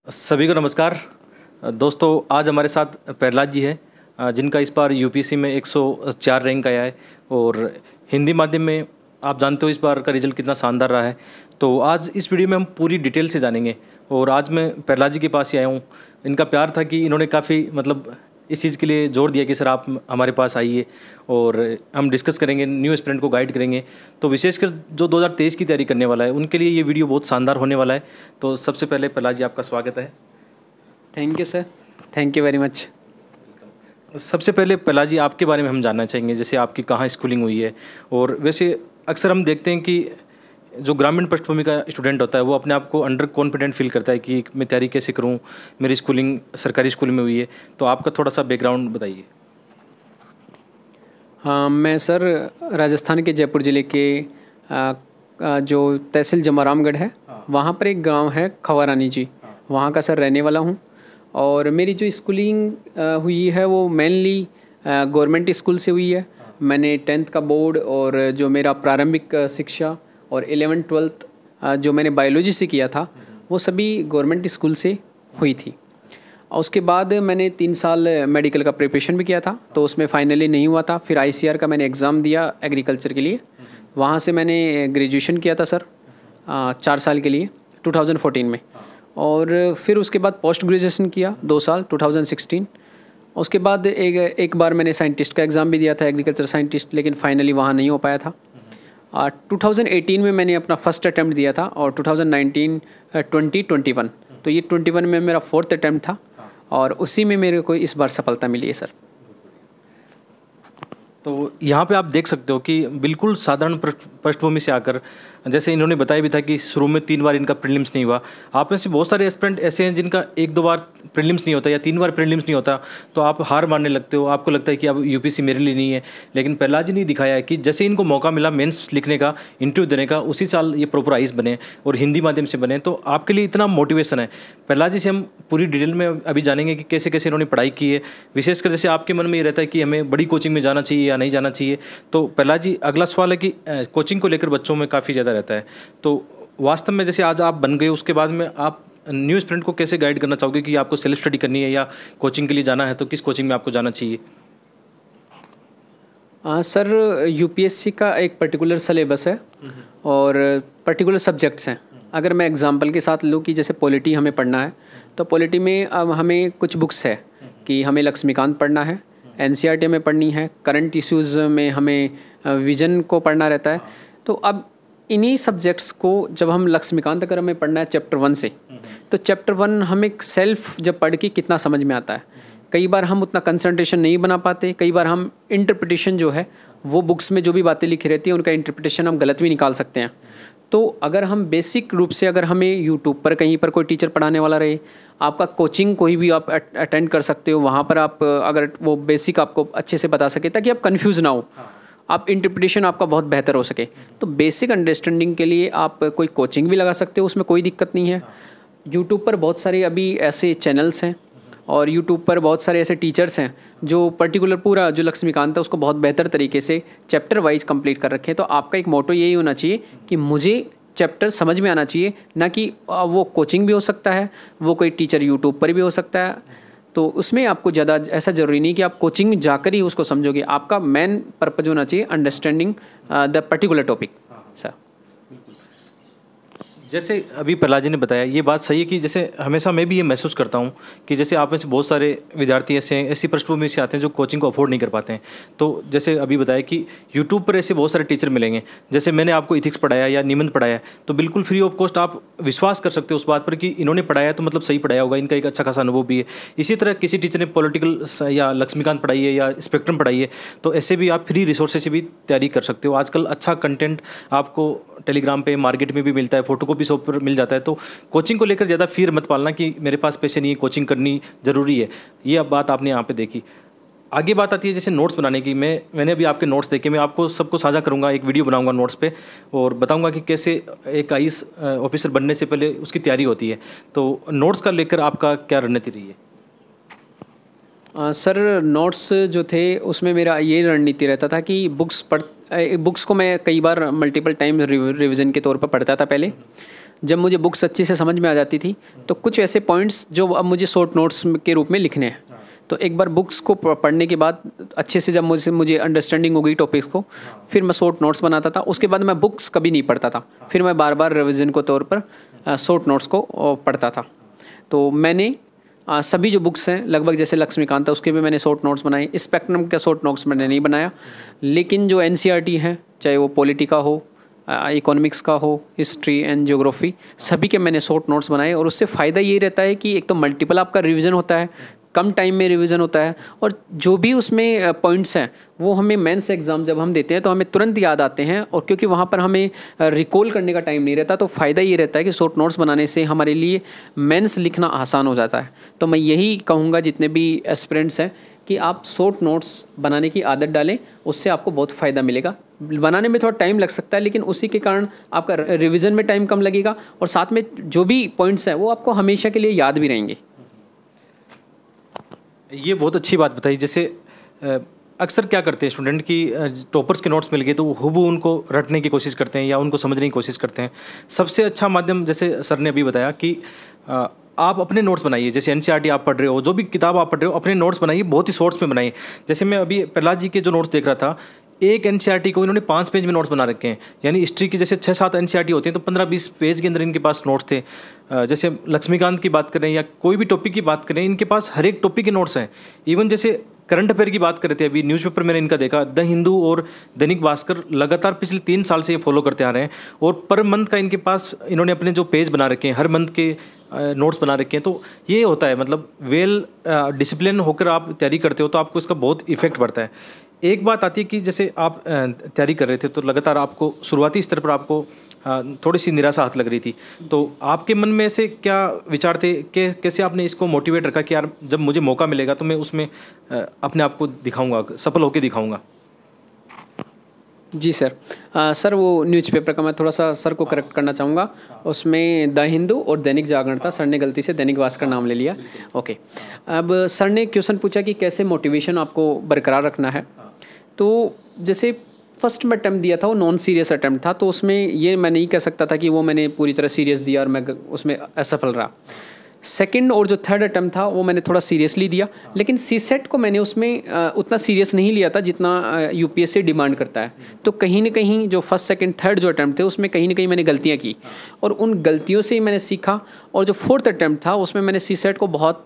सभी को नमस्कार। दोस्तों, आज हमारे साथ प्रहलाद जी हैं, जिनका इस बार यूपीएससी में 104 रैंक आया है और हिंदी माध्यम में आप जानते हो इस बार का रिजल्ट कितना शानदार रहा है। तो आज इस वीडियो में हम पूरी डिटेल से जानेंगे और आज मैं प्रहलाद जी के पास ही आया हूँ। इनका प्यार था कि इन्होंने काफ़ी इस चीज़ के लिए जोर दिया कि सर आप हमारे पास आइए और हम डिस्कस करेंगे, न्यू एस्पिरेंट को गाइड करेंगे। तो विशेषकर जो 2023 की तैयारी करने वाला है उनके लिए ये वीडियो बहुत शानदार होने वाला है। तो सबसे पहले प्रहलाद जी, आपका स्वागत है। Thank you sir, thank you very much. सबसे पहले प्रहलाद जी, आपके बारे में हम जानना चाहेंगे, जैसे आपकी कहाँ स्कूलिंग हुई है। और वैसे अक्सर हम देखते हैं कि जो ग्रामीण पृष्ठभूमि का स्टूडेंट होता है वो अपने आप को अंडर कॉन्फिडेंट फील करता है कि मैं तैयारी कैसे करूं, मेरी स्कूलिंग सरकारी स्कूल में हुई है। तो आपका थोड़ा सा बैकग्राउंड बताइए। हाँ, मैं सर राजस्थान के जयपुर ज़िले के जो तहसील जमारामगढ़ है, वहाँ पर एक गांव है खवारानी जी, वहाँ का सर रहने वाला हूँ। और मेरी जो स्कूलिंग हुई है वो मेनली गवर्नमेंट स्कूल से हुई है। मैंने 10th का बोर्ड और जो मेरा प्रारंभिक शिक्षा और 11th-12th जो मैंने बायोलॉजी से किया था वो सभी गवर्नमेंट स्कूल से हुई थी। और उसके बाद मैंने 3 साल मेडिकल का प्रिपरेशन भी किया था, तो उसमें फाइनली नहीं हुआ था। फिर ICAR का मैंने एग्ज़ाम दिया एग्रीकल्चर के लिए, वहाँ से मैंने ग्रेजुएशन किया था सर 4 साल के लिए 2014 में। और फिर उसके बाद पोस्ट ग्रेजुएशन किया 2 साल 2016। उसके बाद एक बार मैंने साइंटिस्ट का एग्ज़ाम भी दिया था, एग्रीकल्चर साइंटिस्ट, लेकिन फाइनली वहाँ नहीं हो पाया था। 2018 में मैंने अपना फर्स्ट अटैम्प्ट दिया था और 2019 2021, तो ये 21 में मेरा 4th अटैम्प्ट था और उसी में मेरे को इस बार सफलता मिली है सर। तो यहाँ पे आप देख सकते हो कि बिल्कुल साधारण पृष्ठभूमि से आकर, जैसे इन्होंने बताया भी था कि शुरू में 3 बार इनका प्रीलिम्स नहीं हुआ। आप में से बहुत सारे एस्पिरेंट ऐसे हैं जिनका 1-2 बार प्रीलिम्स नहीं होता या 3 बार प्रीलिम्स नहीं होता, तो आप हार मानने लगते हो, आपको लगता है कि अब यूपीएससी मेरे लिए नहीं है। लेकिन प्रहलाद जी ने दिखाया है कि जैसे इनको मौका मिला मेंस लिखने का, इंटरव्यू देने का, उसी साल ये प्रॉपर आईएएस बने और हिंदी माध्यम से बने। तो आपके लिए इतना मोटिवेशन है। प्रहलाद जी से हम पूरी डिटेल में अभी जानेंगे कि कैसे कैसे इन्होंने पढ़ाई की है। विशेषकर जैसे आपके मन में ये रहता है कि हमें बड़ी कोचिंग में जाना चाहिए या नहीं जाना चाहिए। तो प्रहलाद जी, अगला सवाल है कि कोचिंग को लेकर बच्चों में काफ़ी ज़्यादा रहता है। तो वास्तव में जैसे आज आप बन गए, उसके बाद में आप न्यू स्टूडेंट को कैसे गाइड करना चाहोगे कि आपको सेल्फ स्टडी करनी है या कोचिंग के लिए जाना है, तो किस कोचिंग में आपको जाना चाहिए? सर, यूपीएससी का एक पर्टिकुलर सिलेबस है और पर्टिकुलर सब्जेक्ट्स हैं। अगर मैं एग्जांपल के साथ लूँ कि जैसे पॉलिटी हमें पढ़ना है, तो पॉलिटी में अब हमें कुछ बुक्स है कि हमें लक्ष्मीकांत पढ़ना है, एनसीईआरटी में पढ़नी है, करंट इश्यूज़ में हमें विजन को पढ़ना रहता है। तो अब इन्हीं सब्जेक्ट्स को जब हम लक्ष्मीकांत अगर हमें पढ़ना है चैप्टर 1 से, तो चैप्टर 1 हमें सेल्फ जब पढ़ के कितना समझ में आता है, कई बार हम उतना कंसंट्रेशन नहीं बना पाते, कई बार हम इंटरप्रिटेशन जो है वो बुक्स में जो भी बातें लिखी रहती हैं उनका इंटरप्रिटेशन हम गलत भी निकाल सकते हैं। तो अगर हम बेसिक रूप से, अगर हमें यूट्यूब पर कहीं पर कोई टीचर पढ़ाने वाला रहे, आपका कोचिंग कोई भी आप अटेंड कर सकते हो, वहाँ पर आप अगर वो बेसिक आपको अच्छे से बता सके ताकि आप कंफ्यूज ना हो, आप इंटरप्रिटेशन आपका बहुत बेहतर हो सके, तो बेसिक अंडरस्टैंडिंग के लिए आप कोई कोचिंग भी लगा सकते हो, उसमें कोई दिक्कत नहीं है। यूट्यूब पर बहुत सारे अभी ऐसे चैनल्स हैं और यूट्यूब पर बहुत सारे ऐसे टीचर्स हैं जो पर्टिकुलर पूरा जो लक्ष्मीकांत है उसको बहुत बेहतर तरीके से चैप्टर वाइज कंप्लीट कर रखे हैं। तो आपका एक मोटो यही होना चाहिए कि मुझे चैप्टर समझ में आना चाहिए, ना कि वो कोचिंग भी हो सकता है, वो कोई टीचर यूट्यूब पर भी हो सकता है। तो उसमें आपको ज़्यादा ऐसा ज़रूरी नहीं कि आप कोचिंग जाकर ही उसको समझोगे। आपका मेन पर्पज़ होना चाहिए understanding the particular topic sir. जैसे अभी प्रहलाद जी ने बताया, ये बात सही है कि जैसे हमेशा मैं भी ये महसूस करता हूँ कि जैसे आप में से बहुत सारे विद्यार्थी ऐसी पृष्ठभूमि से आते हैं जो कोचिंग को अफोर्ड नहीं कर पाते हैं। तो जैसे अभी बताया कि यूट्यूब पर ऐसे बहुत सारे टीचर मिलेंगे, जैसे मैंने आपको इथिक्स पढ़ाया या निबंध पढ़ाया, तो बिल्कुल फ्री ऑफ कॉस्ट आप विश्वास कर सकते हो उस बात पर कि इन्होंने पढ़ाया तो मतलब सही पढ़ाया होगा, इनका एक अच्छा खासा अनुभव भी है। इसी तरह किसी टीचर ने पॉलिटिकल या लक्ष्मीकांत पढ़ाई है या स्पेक्ट्रम पढ़ाई है, तो ऐसे भी आप फ्री रिसोर्सेज से भी तैयारी कर सकते हो। आजकल अच्छा कंटेंट आपको टेलीग्राम पे, मार्केट में भी मिलता है, फोटोकॉपी शॉप पर मिल जाता है। तो कोचिंग को लेकर ज़्यादा फियर मत पालना कि मेरे पास पैसे नहीं है, कोचिंग करनी ज़रूरी है। ये अब बात आपने यहाँ पे देखी। आगे बात आती है जैसे नोट्स बनाने की। मैंने अभी आपके नोट्स देखे, मैं आपको सबको साझा करूँगा, एक वीडियो बनाऊँगा नोट्स पे और बताऊँगा कि कैसे एक आईएएस ऑफिसर बनने से पहले उसकी तैयारी होती है। तो नोट्स का लेकर आपका क्या रणनीति रही है? सर, नोट्स जो थे उसमें मेरा ये रणनीति रहता था कि बुक्स को मैं कई बार मल्टीपल टाइम रिवीजन के तौर पर पढ़ता था पहले। जब मुझे बुक्स अच्छे से समझ में आ जाती थी तो कुछ ऐसे पॉइंट्स जो अब मुझे शॉर्ट नोट्स के रूप में लिखने हैं, तो एक बार बुक्स को पढ़ने के बाद अच्छे से जब मुझे अंडरस्टैंडिंग हो गई टॉपिक्स को, फिर मैं शॉर्ट नोट्स बनाता था। उसके बाद मैं बुक्स कभी नहीं पढ़ता था, फिर मैं बार बार रिवीजन को तौर पर शॉर्ट नोट्स को पढ़ता था। तो मैंने सभी जो बुक्स हैं लगभग, जैसे लक्ष्मीकांत है उसके भी मैंने शॉर्ट नोट्स बनाए। स्पेक्ट्रम का शॉर्ट नोट्स मैंने नहीं बनाया, लेकिन जो एनसीईआरटी है, चाहे वो पॉलिटी का हो, इकोनॉमिक्स का हो, हिस्ट्री एंड ज्योग्राफी, सभी के मैंने शॉर्ट नोट्स बनाए। और उससे फ़ायदा ये रहता है कि एक तो मल्टीपल आपका रिवीजन होता है, कम टाइम में रिवीजन होता है, और जो भी उसमें पॉइंट्स हैं वो हमें मेंस एग्ज़ाम जब हम देते हैं तो हमें तुरंत याद आते हैं, और क्योंकि वहाँ पर हमें रिकॉल करने का टाइम नहीं रहता, तो फ़ायदा ये रहता है कि शॉर्ट नोट्स बनाने से हमारे लिए मेंस लिखना आसान हो जाता है। तो मैं यही कहूँगा जितने भी एस्पिरेंट्स हैं कि आप शॉर्ट नोट्स बनाने की आदत डालें, उससे आपको बहुत फ़ायदा मिलेगा। बनाने में थोड़ा टाइम लग सकता है, लेकिन उसी के कारण आपका रिवीजन में टाइम कम लगेगा, और साथ में जो भी पॉइंट्स हैं वो आपको हमेशा के लिए याद भी रहेंगे। ये बहुत अच्छी बात बताई। जैसे अक्सर क्या करते हैं स्टूडेंट की टॉपर्स के नोट्स मिल गए तो वो हुबहू उनको रटने की कोशिश करते हैं या उनको समझने की कोशिश करते हैं। सबसे अच्छा माध्यम, जैसे सर ने अभी बताया कि आप अपने नोट्स बनाइए। जैसे एनसीईआरटी आप पढ़ रहे हो, जो भी किताब आप पढ़ रहे हो, अपने नोट्स बनाइए, बहुत ही शॉर्ट्स में बनाइए। जैसे मैं अभी प्रहलाद जी के जो नोट्स देख रहा था, एक एनसीईआरटी को इन्होंने 5 पेज में नोट्स बना रखे हैं। यानी हिस्ट्री की जैसे 6-7 एनसीईआरटी होती हैं तो 15-20 पेज के अंदर इनके पास नोट्स थे। जैसे लक्ष्मीकांत की बात करें या कोई भी टॉपिक की बात करें, इनके पास हर एक टॉपिक के नोट्स हैं। इवन जैसे करंट अफेयर की बात कर रहे थे, अभी न्यूज़पेपर मैंने इनका देखा, द हिंदू और दैनिक भास्कर लगातार पिछले 3 साल से ये फॉलो करते आ रहे हैं, और पर मंथ का इनके पास इन्होंने अपने जो पेज बना रखे हैं, हर मंथ के नोट्स बना रखे हैं। तो ये होता है, मतलब वेल डिसिप्लिन होकर आप तैयारी करते हो तो आपको इसका बहुत इफेक्ट पड़ता है। एक बात आती है कि जैसे आप तैयारी कर रहे थे तो लगातार आपको शुरुआती स्तर पर आपको थोड़ी सी निराशा हाथ लग रही थी, तो आपके मन में ऐसे क्या विचार थे कि कैसे आपने इसको मोटिवेट रखा कि यार जब मुझे मौका मिलेगा तो मैं उसमें अपने आप को दिखाऊंगा, सफल होकर दिखाऊंगा? जी सर, सर वो न्यूज़पेपर का मैं थोड़ा सा सर को करेक्ट करना चाहूँगा। उसमें द हिंदू और दैनिक जागरण था, सर ने गलती से दैनिक भास्कर नाम ले लिया। ओके, अब सर ने क्वेश्चन पूछा कि कैसे मोटिवेशन आपको बरकरार रखना है। तो जैसे फर्स्ट में अटैम्प्ट दिया था वो नॉन सीरियस अटैम्प्ट था, तो उसमें ये मैं नहीं कह सकता था कि वो मैंने पूरी तरह सीरियस दिया और मैं उसमें असफल रहा। सेकंड और जो थर्ड अटैम्प्ट था वो मैंने थोड़ा सीरियसली दिया, लेकिन सीसेट को मैंने उसमें उतना सीरियस नहीं लिया था जितना यूपीएससी डिमांड करता है। तो कहीं ना कहीं जो फर्स्ट सेकंड थर्ड जो अटैम्प्ट थे उसमें कहीं ना कहीं मैंने गलतियाँ की, और उन गलतियों से ही मैंने सीखा। और जो फोर्थ अटैम्प्ट था उसमें मैंने सीसेट को बहुत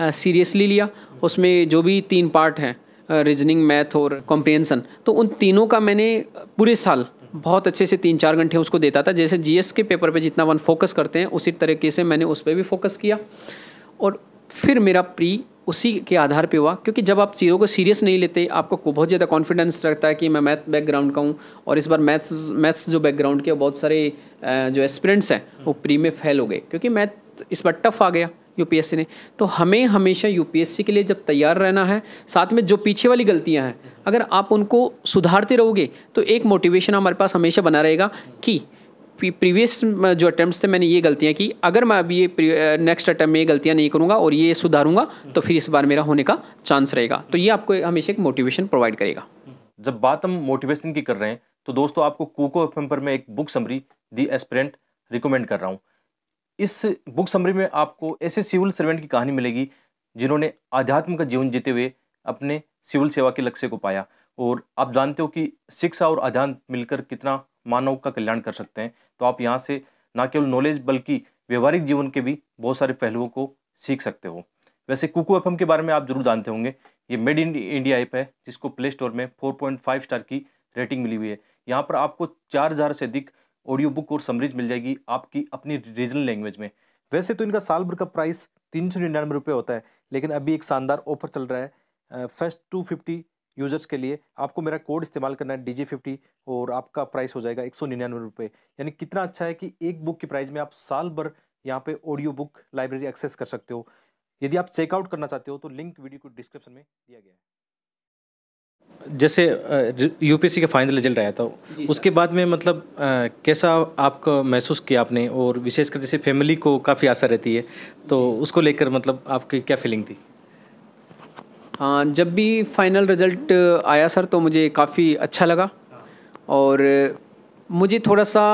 सीरियसली लिया। उसमें जो भी 3 पार्ट हैं, रीजनिंग, मैथ और कॉम्प्रिहेंशन, तो उन तीनों का मैंने पूरे साल बहुत अच्छे से 3-4 घंटे उसको देता था। जैसे जीएस के पेपर पे जितना वन फोकस करते हैं उसी तरीके से मैंने उस पर भी फोकस किया, और फिर मेरा प्री उसी के आधार पे हुआ। क्योंकि जब आप चीज़ों को सीरियस नहीं लेते, आपको बहुत ज़्यादा कॉन्फिडेंस रहता है कि मैं मैथ बैकग्राउंड का हूँ, और इस बार मैथ्स जो बैकग्राउंड के बहुत सारे जो एस्पिरेंट्स हैं वो प्री में फेल हो गए, क्योंकि मैथ इस बार टफ आ गया यूपीएससी ने। तो हमें हमेशा यूपीएससी के लिए जब तैयार रहना है, साथ में जो पीछे वाली गलतियां हैं अगर आप उनको सुधारते रहोगे तो एक मोटिवेशन हमारे पास हमेशा बना रहेगा कि प्रीवियस जो अटैम्प्ट्स थे मैंने ये गलतियां की, अगर मैं अभी ये नेक्स्ट अटैम्प्ट में ये गलतियां नहीं करूंगा और ये सुधारूंगा तो फिर इस बार मेरा होने का चांस रहेगा। तो ये आपको हमेशा एक मोटिवेशन प्रोवाइड करेगा। जब बात हम मोटिवेशन की कर रहे हैं तो दोस्तों आपको कुको एफएम पर मैं एक बुक समरी दी एस्पिरेंट रिकमेंड कर रहा हूँ। इस बुक समरी में आपको ऐसे सिविल सर्वेंट की कहानी मिलेगी जिन्होंने आध्यात्म का जीवन जीते हुए अपने सिविल सेवा के लक्ष्य को पाया। और आप जानते हो कि शिक्षा और अध्यात्म मिलकर कितना मानव का कल्याण कर सकते हैं। तो आप यहाँ से न केवल नॉलेज बल्कि व्यवहारिक जीवन के भी बहुत सारे पहलुओं को सीख सकते हो। वैसे कुको एफएम के बारे में आप जरूर जानते होंगे, ये मेड इन इंडिया ऐप है जिसको प्ले स्टोर में 4.5 स्टार की रेटिंग मिली हुई है। यहाँ पर आपको 4000 से अधिक ऑडियो बुक और समरीज मिल जाएगी आपकी अपनी रीजनल लैंग्वेज में। वैसे तो इनका साल भर का प्राइस 399 रुपये होता है, लेकिन अभी एक शानदार ऑफर चल रहा है फर्स्ट 250 यूजर्स के लिए। आपको मेरा कोड इस्तेमाल करना है DJ50 और आपका प्राइस हो जाएगा 199 रुपये। यानी कितना अच्छा है कि एक बुक की प्राइस में आप साल भर यहाँ पे ऑडियो बुक लाइब्रेरी एक्सेस कर सकते हो। यदि आप चेकआउट करना चाहते हो तो लिंक वीडियो को डिस्क्रिप्शन में दिया गया है। जैसे यूपीएससी का फाइनल रिजल्ट आया था उसके बाद में मतलब कैसा आपको महसूस किया आपने, और विशेषकर जैसे फैमिली को काफ़ी आशा रहती है तो उसको लेकर मतलब आपकी क्या फीलिंग थी? हाँ, जब भी फाइनल रिजल्ट आया सर तो मुझे काफ़ी अच्छा लगा, और मुझे थोड़ा सा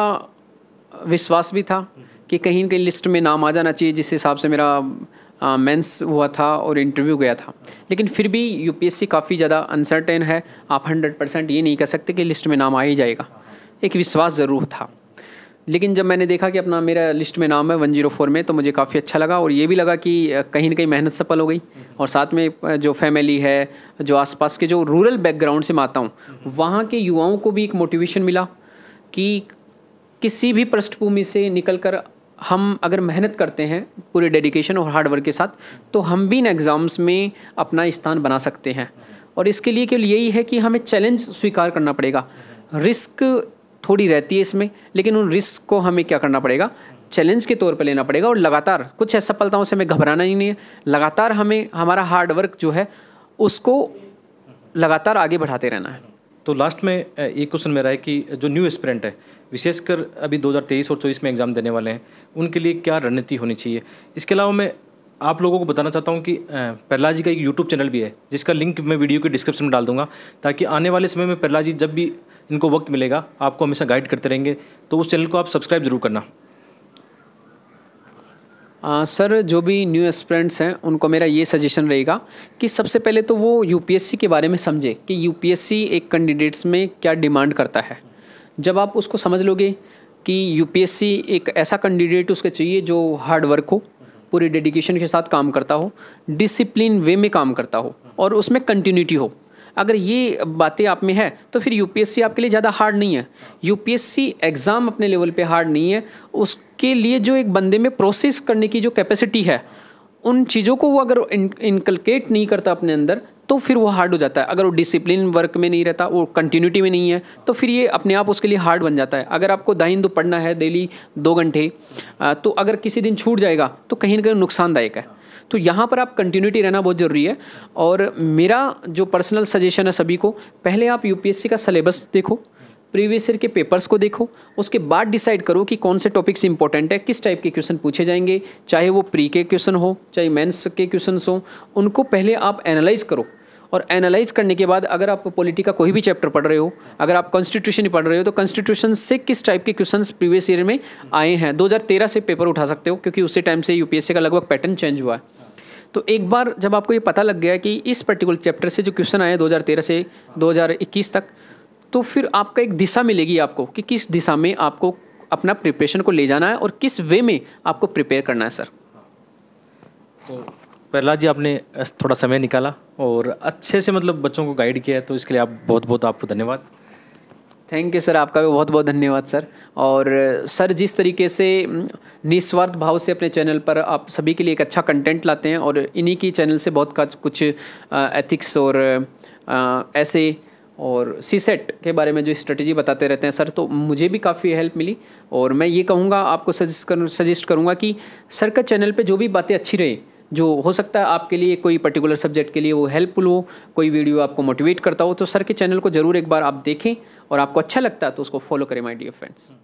विश्वास भी था कि कहीं न कहीं लिस्ट में नाम आ जाना चाहिए, जिस हिसाब से मेरा मेंस हुआ था और इंटरव्यू गया था। लेकिन फिर भी यूपीएससी काफ़ी ज़्यादा अनसर्टेन है, आप 100% ये नहीं कह सकते कि लिस्ट में नाम आ ही जाएगा। एक विश्वास ज़रूर था। लेकिन जब मैंने देखा कि अपना मेरा लिस्ट में नाम है 104 में, तो मुझे काफ़ी अच्छा लगा और ये भी लगा कि कहीं न कहीं मेहनत सफल हो गई। और साथ में जो फैमिली है, जो आसपास के जो रूरल बैकग्राउंड से मैं आता हूँ, वहाँ के युवाओं को भी एक मोटिवेशन मिला कि किसी भी पृष्ठभूमि से निकलकर हम अगर मेहनत करते हैं पूरे डेडिकेशन और हार्ड वर्क के साथ, तो हम भी इन एग्ज़ाम्स में अपना स्थान बना सकते हैं। और इसके लिए केवल यही है कि हमें चैलेंज स्वीकार करना पड़ेगा। रिस्क थोड़ी रहती है इसमें, लेकिन उन रिस्क को हमें क्या करना पड़ेगा, चैलेंज के तौर पर लेना पड़ेगा। और लगातार कुछ असफलताओं से हमें घबराना ही नहीं है, लगातार हमें हमारा हार्ड वर्क जो है उसको लगातार आगे बढ़ाते रहना है। तो लास्ट में एक क्वेश्चन मेरा है कि जो न्यू एस्पिरेंट है, विशेषकर अभी 2023 और 24 में एग्ज़ाम देने वाले हैं, उनके लिए क्या रणनीति होनी चाहिए? इसके अलावा मैं आप लोगों को बताना चाहता हूं कि प्रहलाद जी का एक यूट्यूब चैनल भी है, जिसका लिंक मैं वीडियो के डिस्क्रिप्शन में डाल दूंगा, ताकि आने वाले समय में प्रहलाद जी जब भी इनको वक्त मिलेगा आपको हमेशा गाइड करते रहेंगे। तो उस चैनल को आप सब्सक्राइब ज़रूर करना। सर, जो भी न्यू एस्पिरेंट्स हैं उनको मेरा ये सजेशन रहेगा कि सबसे पहले तो वो यूपीएससी के बारे में समझे कि यूपीएससी एक कैंडिडेट्स में क्या डिमांड करता है। जब आप उसको समझ लोगे कि यूपीएससी एक ऐसा कैंडिडेट उसके चाहिए जो हार्ड वर्क हो, पूरी डेडिकेशन के साथ काम करता हो, डिसिप्लिन वे में काम करता हो और उसमें कंटिन्यूटी हो। अगर ये बातें आप में है तो फिर यूपीएससी आपके लिए ज़्यादा हार्ड नहीं है। यूपीएससी एग्ज़ाम अपने लेवल पे हार्ड नहीं है, उसके लिए जो एक बंदे में प्रोसेस करने की जो कैपेसिटी है, उन चीज़ों को वो अगर इनकलकेट नहीं करता अपने अंदर, तो फिर वो हार्ड हो जाता है। अगर वो डिसिप्लिन वर्क में नहीं रहता, वो कंटिन्यूटी में नहीं है, तो फिर ये अपने आप उसके लिए हार्ड बन जाता है। अगर आपको दाहिंदू पढ़ना है डेली 2 घंटे, तो अगर किसी दिन छूट जाएगा तो कहीं ना कहीं नुकसानदायक है। तो यहाँ पर आप कंटिन्यूटी रहना बहुत ज़रूरी है। और मेरा जो पर्सनल सजेशन है सभी को, पहले आप यूपीएससी का सिलेबस देखो, प्रीवियस ईयर के पेपर्स को देखो, उसके बाद डिसाइड करो कि कौन से टॉपिक्स इंपॉर्टेंट है, किस टाइप के क्वेश्चन पूछे जाएंगे, चाहे वो प्री के क्वेश्चन हो, चाहे मेंस के क्वेश्चंस हो, उनको पहले आप एनालाइज करो। और एनालाइज करने के बाद अगर आप पॉलिटी का कोई भी चैप्टर पढ़ रहे हो, अगर आप कॉन्स्टिट्यूशन ही पढ़ रहे हो, तो कॉन्स्टिट्यूशन से किस टाइप के क्वेश्चंस प्रीवियस ईयर में आए हैं, 2013 से पेपर उठा सकते हो, क्योंकि उसी टाइम से यूपीएससी का लगभग पैटर्न चेंज हुआ है। तो एक बार जब आपको ये पता लग गया कि इस पर्टिकुलर चैप्टर से जो क्वेश्चन आए 2013 से 2021 तक, तो फिर आपका एक दिशा मिलेगी आपको कि किस दिशा में आपको अपना प्रिपरेशन को ले जाना है और किस वे में आपको प्रिपेयर करना है। सर, तो प्रहलाद जी आपने थोड़ा समय निकाला और अच्छे से मतलब बच्चों को गाइड किया है, तो इसके लिए आप बहुत बहुत आपको धन्यवाद। थैंक यू सर, आपका भी बहुत बहुत धन्यवाद सर। और सर, जिस तरीके से निस्वार्थ भाव से अपने चैनल पर आप सभी के लिए एक अच्छा कंटेंट लाते हैं और इन्हीं की चैनल से बहुत कुछ एथिक्स और ऐसे और सीसेट के बारे में जो स्ट्रेटजी बताते रहते हैं सर, तो मुझे भी काफ़ी हेल्प मिली। और मैं ये कहूँगा, आपको सजेस्ट करूँगा कि सर का चैनल पे जो भी बातें अच्छी रहे, जो हो सकता है आपके लिए कोई पर्टिकुलर सब्जेक्ट के लिए वो हेल्पफुल हो, कोई वीडियो आपको मोटिवेट करता हो, तो सर के चैनल को ज़रूर एक बार आप देखें और आपको अच्छा लगता है तो उसको फॉलो करें माय डियर फ्रेंड्स।